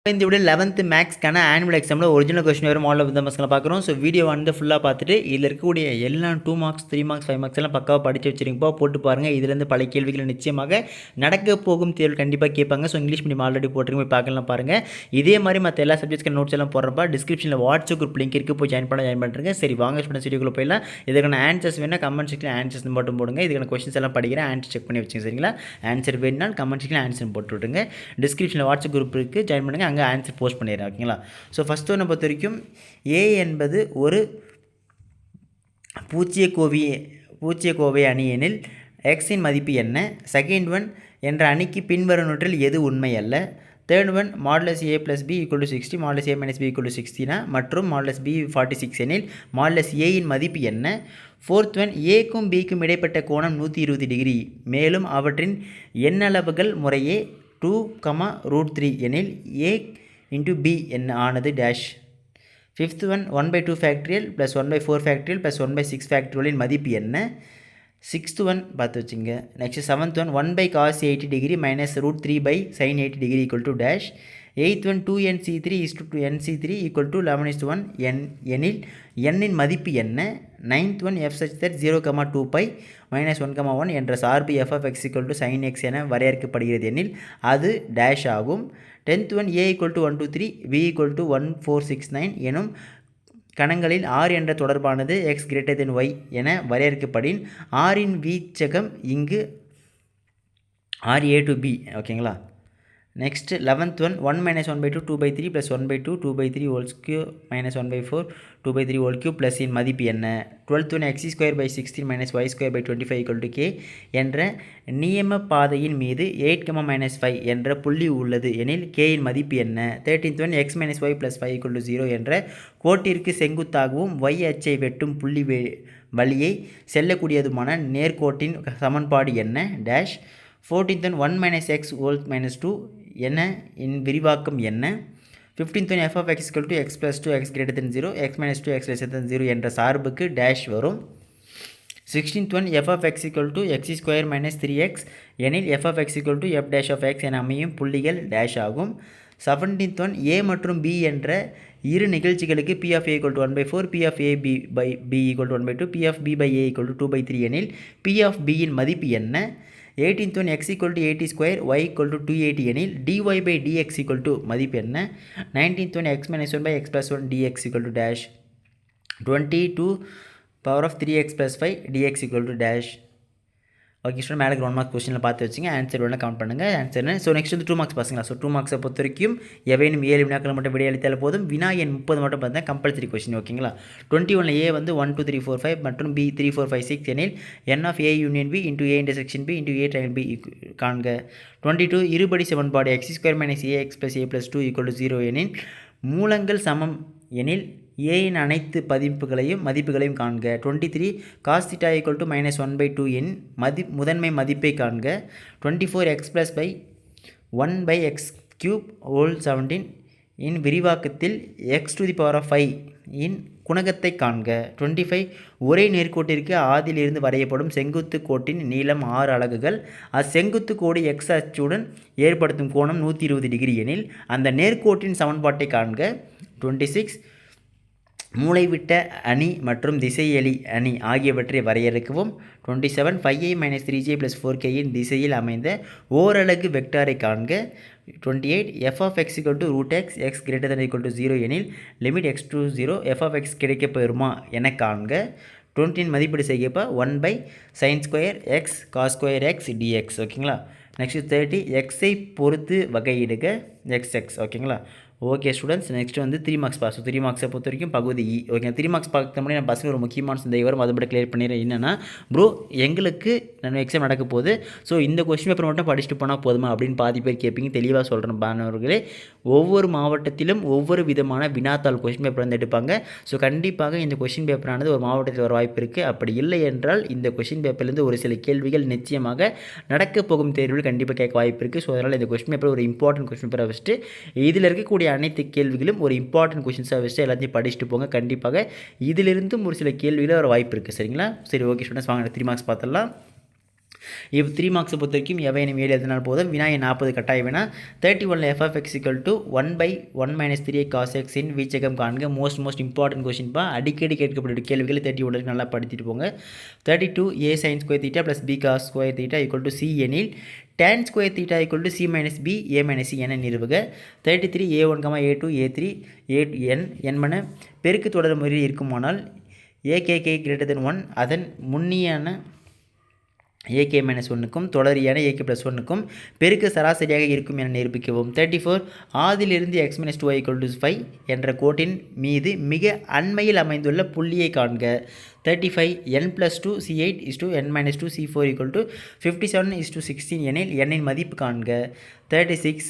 இந்த video 11th மேக்ஸ்க்கான annual எக்ஸாமில் original question வரும் மாடல் இந்த மார்க்ஸ்லாம் பார்க்குறோம். ஸோ வீடியோ வந்து ஃபுல்லாக பார்த்துட்டு இதில் இருக்கக்கூடிய எல்லா 2 மார்க்ஸ் 3 மார்க்ஸ் 5 மார்க்ஸ் எல்லாம் பக்காவாக படித்து வச்சிருங்கப்பா, போட்டு பாருங்கள். இதுலேருந்து பல கேள்விகள் நிச்சயமாக நடக்க போகும் தேர்வு கண்டிப்பாக கேட்பாங்க. ஸோ இங்கிலீஷ் மீடியம் ஆல்ரெடி போட்டுருங்க, போய் பார்க்கலாம் பாருங்கள். இதே மாதிரி மற்ற எல்லா சப்ஜெக்ட்ஸ்க்கு நோட்ஸ் எல்லாம் போடுறப்பா டிஸ்கிரிப்ஷனில் வாட்ஸ்அப் குரூப் லிங்க் இருக்குது, போய் ஜாயின் பண்ணுறேங்க. சரி வாங்க ஸ்டூடெண்ட்ஸ் வீடியோக்குள்ள போயிடலாம். இதுக்கான ஆன்சர்ஸ் வேணால் கமெண்ட் செக்ஷனில் ஆன்சர்ஸ் மட்டும் போடுங்க. இதுக்கான கொஸ்டின்ஸ் எல்லாம் படிக்கிறேன், ஆன்சர் செக் பண்ணி வச்சுங்க. சரிங்களா? ஆன்சர் வேணுனால் கமெண்ட் செக்ஷனில் ஆன்சர் போட்டு விட்டுருங்க. டிஸ்கிரிப்ஷனில் வாட்ஸ்அப் குரூப் இருக்குது, ஜாயின் பண்ணுங்கள். அங்கே ஆன்சர் போஸ்ட் பண்ணிடுறேன். ஓகேங்களா? ஸோ ஃபஸ்ட்டு ஒன்று பொறுத்த வரைக்கும் ஏ என்பது ஒரு பூச்சியக்கோவை அணி எனில் எக்ஸின் மதிப்பு என்ன? செகண்ட் ஒன் என்ற அணிக்கு பின்வருவனவற்றில் எது உண்மை அல்ல? Third one modulus A plus B equal to 60, modulus A minus B equal to 60 மற்றும் மாடுலஸ் பி 46 எனில் மாடுலஸ் ஏயின் மதிப்பு என்ன? ஃபோர்த் ஒன் ஏக்கும் பிக்கும் இடைப்பட்ட கோணம் 120 டிகிரி, மேலும் அவற்றின் எண்ணளவுகள் முறையே 2, எனில் ஏ into b என்ன ஆனது dash. Fifth one 1/2 factorial plus 1/4 factorial plus 1/6 ஃபேக்ட்ரியலின் மதிப்பு என்ன? சிக்ஸ்த் ஒன் பார்த்து வச்சுங்க. Next seventh one 1/cos 80 degree minus √3/sin 80 degree equal to dash. Eighth one 2nc3 /nc3 equal to 11:1 எனில் n மதிப்பு என்ன? Ninth one f such that 0,2π -1,1 என்ற சார்பு f of x equal to sin x என வரையறுக்கப்படுகிறது எனில் அது டேஷ் ஆகும். Tenth one a equal to 1 2 3 b equal to 1 4 6 9 எனும் கணங்களில் r என்ற தொடர்பானது x greater than y என வரையறுக்கப்படின் rன் வீச்சகம் இங்கு r a to b. ஓகேங்களா? Next 11th one 1 - 1/2 2/3 plus 1/2 2/3 whole square minus 1/4 2/3 whole cube plus இன் மதிப்பு என்ன? 12th one x² 16 - y² 25 k என்ற நியம பாதையின் மீது 8, -5 என்ற புள்ளி உள்ளது எனில் k இன் மதிப்பு என்ன? 13th ஒன் x - y + 5 0 என்ற கோட்டிற்கு செங்குத்தாகவும் y அச்சை வெட்டும் புள்ளி வழியை செல்லக்கூடியதுமான நேர்கோட்டின் சமன்பாடு என்ன? Dash. 14th one 1 - x whole -2 என்ன இன் விரிவாக்கம் என்ன? 15th one f of x equal to x plus 2 x greater than 0 x minus 2 x less than 0 என்ற சார்புக்கு டேஷ் வரும். 16th one f of x equal to x square minus 3x எனில் f of x equal to f dash of x என அமையும் புள்ளிகள் dash ஆகும். 17th one a மற்றும் b என்ற இரு நிகழ்ச்சிகளுக்கு p of a equal to 1/4 p of a by b equal to 1/2 p of b by a equal to 2/3 எனில் p of b இன் மதிப்பு என்ன? 18th one x equal to 80 square y equal to 280 எனில் dy by dx equal to மதிப்பு என்ன? 19th one x minus 1 by x plus 1 dx equal to dash. 22 power of 3x plus 5 dx equal to dash. Okay student, மேலே 1 mark கொஸ்டினில் பார்த்து வச்சுங்க. Answer வேணால் count பண்ணுங்கள். Answer என்ன? ஸோ நெக்ஸ்ட் வந்து 2 மார்க்ஸ் பாருங்களா. ஸோ 2 மார்க்ஸை பொறுத்த வரைக்கும் எவையும் 7 வினாக்கள் மட்டும் விடையளித்தால் போதும். வினா எண் 30 மட்டும் பார்த்தா கம்பல்சரி கொஸ்டின். ஓகேங்களா? 21 a வந்து 1 2 3 4 5 மற்றும் b 3 4 5 6 எனில் n of a union b into a intersection b into a triangle b காண்க. 22 இருபடி சமன்பாடு x² - ax plus a plus 2 equal to 0 எனில் மூலங்கள் சமம் எனில் a இன் அனைத்து மதிப்புகளையும் காண்க. 23 cos θ equal to -1/2 இன் முதன்மை மதிப்பை காண்க. 24 x plus by 1/x³ whole 17 in விரிவாக்கத்தில் x to the power of 5 இன் குணகத்தை காண்க. 25 ஒரே நேர்கோட்டிற்கு ஆதியிலிருந்து வரையப்படும் செங்குத்து கோட்டின் நீளம் 6 அலகுகள். அச்செங்குத்து கோடு x அச்சுடன் ஏற்படுத்தும் கோணம் 120 டிகிரி எனில் அந்த நேர்கோட்டின் சமன்பாட்டை காண்க. 26 மூலைவிட்ட அணி மற்றும் திசையலி அணி ஆகியவற்றை வரையறுக்கவும். 27 5i - 3j + 4k இன் திசையில் அமைந்த ஓரலகு வெக்டாரை காண்க. 28 f of x equal to √x x greater than equal to 0 எனில் limit x to 0 f of x கிடைக்கப்பெறுமா என காண்க. 29 மதிப்பீடு செய்யப்போ 1/sin² x cos² x dx. ஓகேங்களா? நெக்ஸ்ட் 30 எக்ஸை பொறுத்து வகையிடுக xx. ஓகேங்களா? ஓகே ஸ்டூடெண்ட்ஸ், நெக்ஸ்ட் வந்து 3 மார்க்ஸ் பாஸ். 3 மார்க்ஸை பொறுத்த வரைக்கும் பகுதி இ. ஓகே, 3 மார்க்ஸ் பார்க்க முடியும். நான் பசங்க ஒரு முக்கியமான சந்தேகம் வரும், அதை மட்டும் கிளியர் பண்ணிடுறேன். என்னென்னா ப்ரோ எங்களுக்கு நம்ம எக்ஸாம் நடக்க போகுது, ஸோ இந்த கொஸ்டின் பேப்பர் மட்டும் படிச்சுட்டு போனால் போதுமா அப்படின்னு பாதி பேர் கேட்பீங்க. தெளிவாக சொல்கிறேன் மாணவர்களே, ஒவ்வொரு மாவட்டத்திலும் ஒவ்வொரு விதமான வினாத்தாள் கொஸ்டின் பேப்பர் வந்து எடுப்பாங்க. ஸோ கண்டிப்பாக இந்த கொஸ்டின் பேப்பரானது ஒரு மாவட்டத்தில் வர வாய்ப்பு இருக்குது. அப்படி இல்லை என்றால் இந்த கொஸ்டின் பேப்பர்லேருந்து ஒரு சில கேள்விகள் நிச்சயமாக நடக்க போகும் தேர்வில் கண்டிப்பாக கேட்க வாய்ப்பு இருக்குது. ஸோ அதனால் இந்த கொஸ்டின் பேப்பர் ஒரு இம்பார்ட்டன்ட் கொஸ்டின் பேப்பரை வச்சுட்டு இதில் இருக்கக்கூடிய அனைத்து கேள்விகளும் ஒரு இம்பார்ட்டன்ட் கொஸ்டின்ஸாக வச்சு எல்லாத்தையும் படிச்சுட்டு போங்க. கண்டிப்பாக இதிலிருந்தும் ஒரு சில கேள்விகள் வர வாய்ப்பு இருக்குது. சரிங்களா? சரி, ஓகே ஸ்டூடெண்ட்ஸ், வாங்க 3 மார்க்ஸ் பார்த்துடலாம். இப்போ 3 மார்க்ஸை பொறுத்த வரைக்கும் எவையனும் 7 எழுதினால் போதும். வினா 40 கட்டாய வினா 31 f(x) = 1/1 - 3 cos x இன் வீச்சகம் காண்க. மோஸ்ட் இம்பார்ட்டன்ட் கொஸ்டின்ப்பா. அடிக்கடி கேட்கப்பட்ட கேள்விகள் 31 நல்லா படிச்சுட்டு போங்க. 32 a sin square theta plus b cos square theta = c எனில் tan square theta = c - b a - c என நிறுவுக. 33 a1, a2, a3, an என்பன பெருக்கு தொடர் முறையில் இருக்குமானால் akk > 1 அதன் முன்னியான ak - 1க்கும் தொடரியான ak + 1க்கும் பெருக்கு சராசரியாக இருக்கும் என நிரூபிக்கவும். 34 ஆதிலிருந்து x - 2y = 5 என்ற கோட்டின் மீது மிக அண்மையில் அமைந்துள்ள புள்ளியை காண்க. 35 n + 2 c8 n - 2 c4 = 57 16 எனில் n இன் மதிப்பு காண்க. 36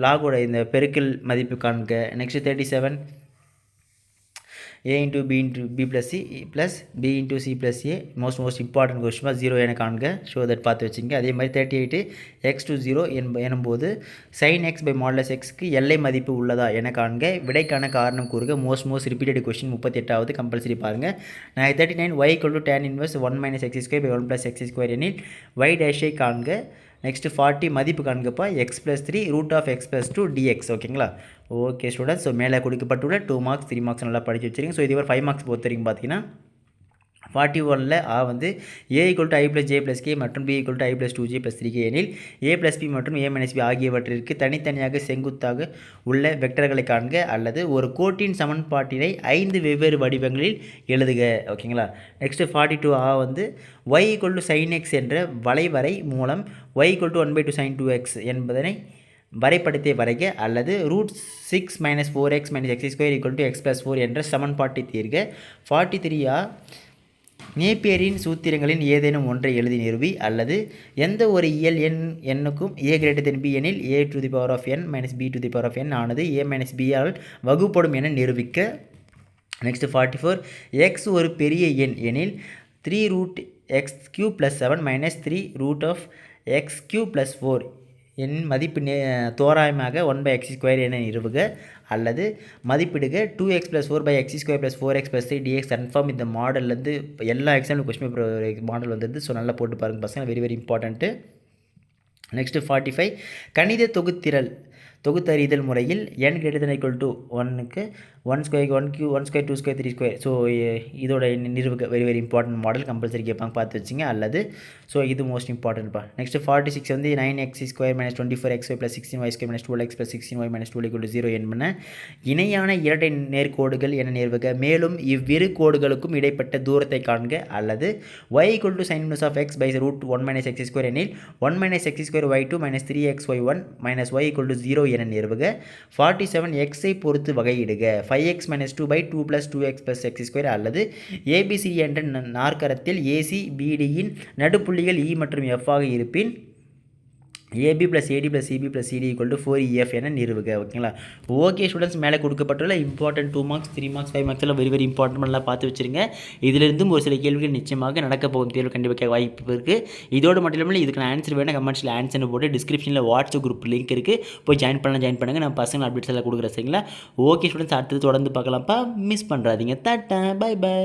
லாகோட இந்த பெருக்கல் மதிப்பு காண்க. Next 37 a into b into b plus c plus b into c plus a most important question 0 என காண்க. ஷோ தட் பார்த்து வச்சுங்க. அதே மாதிரி 38 x to 0 எனும்போது sin x by modulus xக்கு எல்லை மதிப்பு உள்ளதா என காண்க. விடைக்கான காரணம் கூறுக. மோஸ்ட் ரிப்பீட்டட் கொஸ்டின் 38வது கம்பல்சரி பாருங்கள். 39 y = tan inverse 1 - x² by 1 + x² எனில் y டேஷை காண்க. நெக்ஸ்ட் 40 மதிப்பு காண்கப்பா x + 3 √(x + 2) dx. ஓகேங்களா? Okay students. ஸோ மேலே கொடுக்கப்பட்டுள்ள 2 மார்க்ஸ் 3 மார்க்ஸ் நல்லா படிச்சு வச்சுருங்க. ஸோ இதுவரை 5 மார்க்ஸ் பொறுத்த வரைக்கும் பார்த்தீங்கன்னா 41ல் a வந்து a = i + j + k மற்றும் b = i + 2j + 3k எனில் a + b மற்றும் a - b ஆகியவற்றிற்கு தனித்தனியாக செங்குத்தாக உள்ள வெக்டர்களை காண்க அல்லது ஒரு கோட்டின் சமன்பாட்டினை 5 வெவ்வேறு வடிவங்களில் எழுதுக. ஓகேங்களா? நெக்ஸ்ட் 42 a வந்து y = sin x என்ற வளைவரை மூலம் y = 1/2 sin 2x என்பதனை வரைபடத்தை வரைக அல்லது √6 - 4x - x² = x + 4 என்ற சமன்பாட்டை தீர்க. 43 a நேப்பியரின் சூத்திரங்களின் ஏதேனும் ஒன்றை எழுதி நிறுவி அல்லது எந்த ஒரு இயல் எண்ணுக்கும் a > b எனில் a⁴n - b⁴n ஆனது a - b ஆல் வகுப்படும் என நிரூபிக்க. நெக்ஸ்ட் 44 x ஒரு பெரிய எண் எனில் 3√x³ + 7 - 3√x³ + 4 என் மதிப்பு தோராயமாக 1/x² என நிறுவுக அல்லது மதிப்பிடுக. 2x + 4/x² + 4x + 3 dx confirm. இந்த மாடல்லேருந்து எல்லா எக்ஸாம்பிள் கொஸ்டின் பேப்பர் மாடல் வந்துடுது. ஸோ நல்லா போட்டு பாருங்கள் பசங்க. Very important. நெக்ஸ்ட் 45 கணித தொகுத்தறிதல் முறையில் n > 1க்கு 1 square 1 Q 1 square 2 square 3 square. So இதோட நிறுவுக. வெரி இம்பார்ட்டன்ட் மாடல் கம்பல்சரி கேட்பாங்க பார்த்து வச்சுங்க. அல்லது ஸோ இது மோஸ்ட் இம்பார்ட்டன்ட்ப்பா. நெக்ஸ்ட் 46 வந்து 9x² - 24xy + 16y² - 12x + 16y - 12 = 0 என்பன இணையான இரட்டை நேர்கோடுகள் என நிறுவுக. மேலும் இவ்விரு கோடுகளுக்கும் இடைப்பட்ட தூரத்தை காண்க அல்லது y = sin - x by √1 - x² எனில் 1 - x²y2 - 3xy1 - y = 0 என நிறுவுக. 47 x ஐ பொறுத்து வகையிடுக. 5x - 2 by 2 + 2x + x² அல்லது ABCD என்ற நாற்கரத்தில் AC BD இன் நடுப்புள்ளிகள் E மற்றும் F ஆக இருப்பின் AB + AD + CB + CD = 4EF என நிறுவுக. ஓகேங்களா? Okay students. மேலே கொடுக்கப்பட்டுள்ள இம்பார்ட்டன்ட் 2 மார்க்ஸ் 3 மார்க்ஸ் 5 மார்க்ஸ் எல்லாம் வெரி இம்பார்ட்டன்ட் நல்லா பார்த்து வச்சுருங்க. இதிலிருந்தும் ஒரு சில கேள்விகள் நிச்சயமாக நடக்க போகும் தேர்வு கண்டிப்பாக வாய்ப்பு இருக்குது. இதோடு மட்டும் இல்லாமல் இதுக்கு ஆன்சர் வேணும் கமெண்ட்ஸில் ஆன்சர் போட்டு டிஸ்கிரிப்ஷனில் வாட்ஸ்அப் குரூப் லிங்க் இருக்குது. போய் ஜாயின் பண்ணுங்கள். நான் பசங்க அப்டேட்ஸ் எல்லாம் கொடுக்குறேன். சரிங்களா? Okay students. அடுத்தது தொடர்ந்து பார்க்கலாம்ப்பா. மிஸ் பண்ணுறாதீங்க. Tata by.